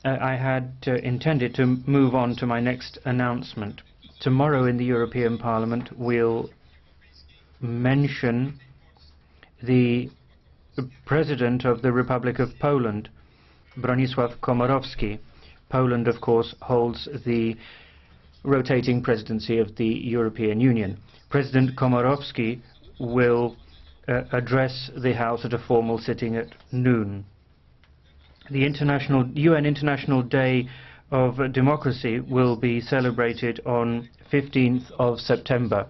I had intended to move on to my next announcement. Tomorrow in the European Parliament we'll mention the President of the Republic of Poland, Bronisław Komorowski. Poland, of course, holds the rotating presidency of the European Union. President Komorowski will address the House at a formal sitting at noon. The UN International Day of Democracy will be celebrated on 15th of September.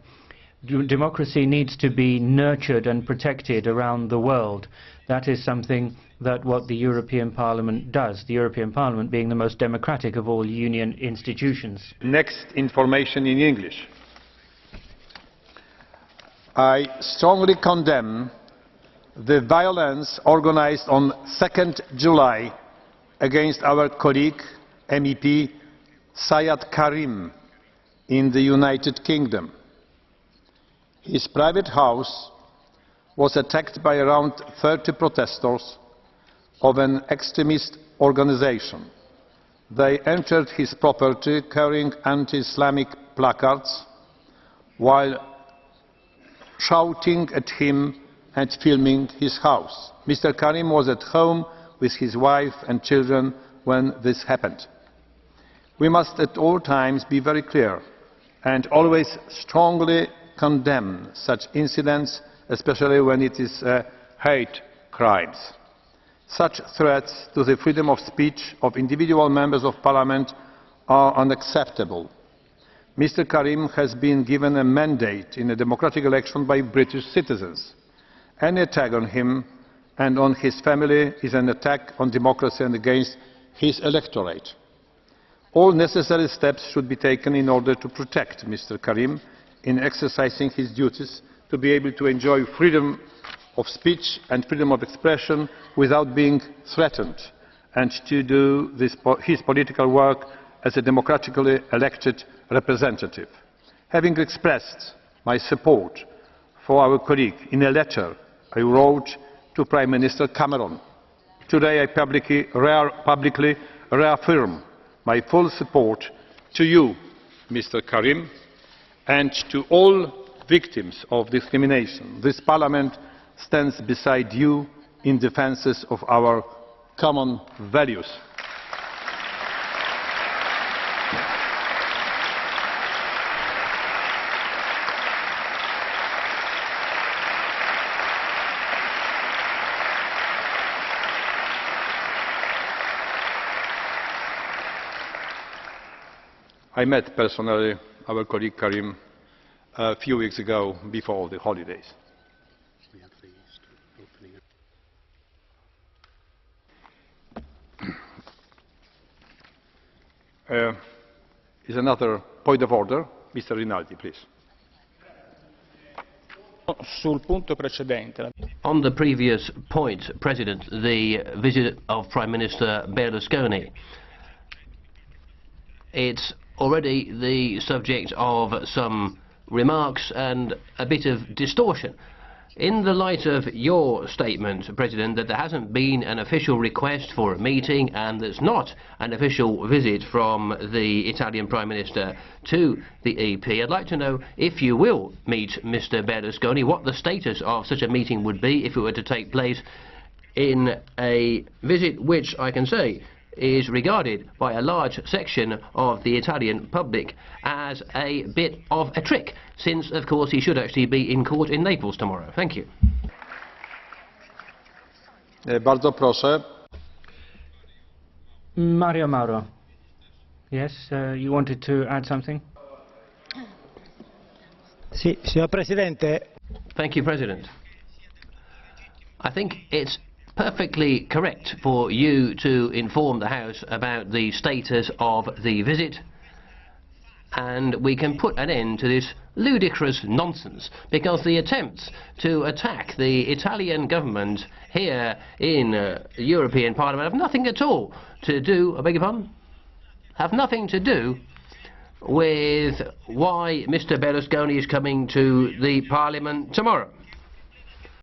Democracy needs to be nurtured and protected around the world. That is something that what the European Parliament does, the European Parliament being the most democratic of all Union institutions. Next information in English. I strongly condemn the violence organized on 2nd July against our colleague, MEP Sajjad Karim in the United Kingdom. His private house was attacked by around 30 protesters of an extremist organization. They entered his property carrying anti-Islamic placards while shouting at him and filming his house. Mr. Karim was at home with his wife and children when this happened. We must at all times be very clear and always strongly condemn such incidents, especially when it is hate crimes. Such threats to the freedom of speech of individual members of parliament are unacceptable. Mr. Karim has been given a mandate in a democratic election by British citizens. Any attack on him and on his family is an attack on democracy and against his electorate. All necessary steps should be taken in order to protect Mr. Karim in exercising his duties, to be able to enjoy freedom of speech and freedom of expression without being threatened, and to do his political work as a democratically elected representative. Having expressed my support for our colleague in a letter I wrote to Prime Minister Cameron, today I publicly reaffirm my full support to you, Mr. Karim, and to all victims of discrimination. This Parliament stands beside you in defence of our common values. I met personally our colleague Karim a few weeks ago before the holidays. Is another point of order. Mr. Rinaldi, please. Sul punto precedente. On the previous point, President, the visit of Prime Minister Berlusconi, it's already the subject of some remarks and a bit of distortion. In the light of your statement, President, that there hasn't been an official request for a meeting and there's not an official visit from the Italian Prime Minister to the EP, I'd like to know if you will meet Mr. Berlusconi, what the status of such a meeting would be if it were to take place, in a visit which I can say is regarded by a large section of the Italian public as a bit of a trick, since of course he should actually be in court in Naples tomorrow. Thank you. Bardzo proszę. Mario Mauro. Yes, you wanted to add something? Sì, signor Presidente. Thank you, President. I think it's perfectly correct for you to inform the House about the status of the visit, and we can put an end to this ludicrous nonsense, because the attempts to attack the Italian government here in the European Parliament have nothing at all to do, I beg your pardon? Have nothing to do with why Mr. Berlusconi is coming to the Parliament tomorrow.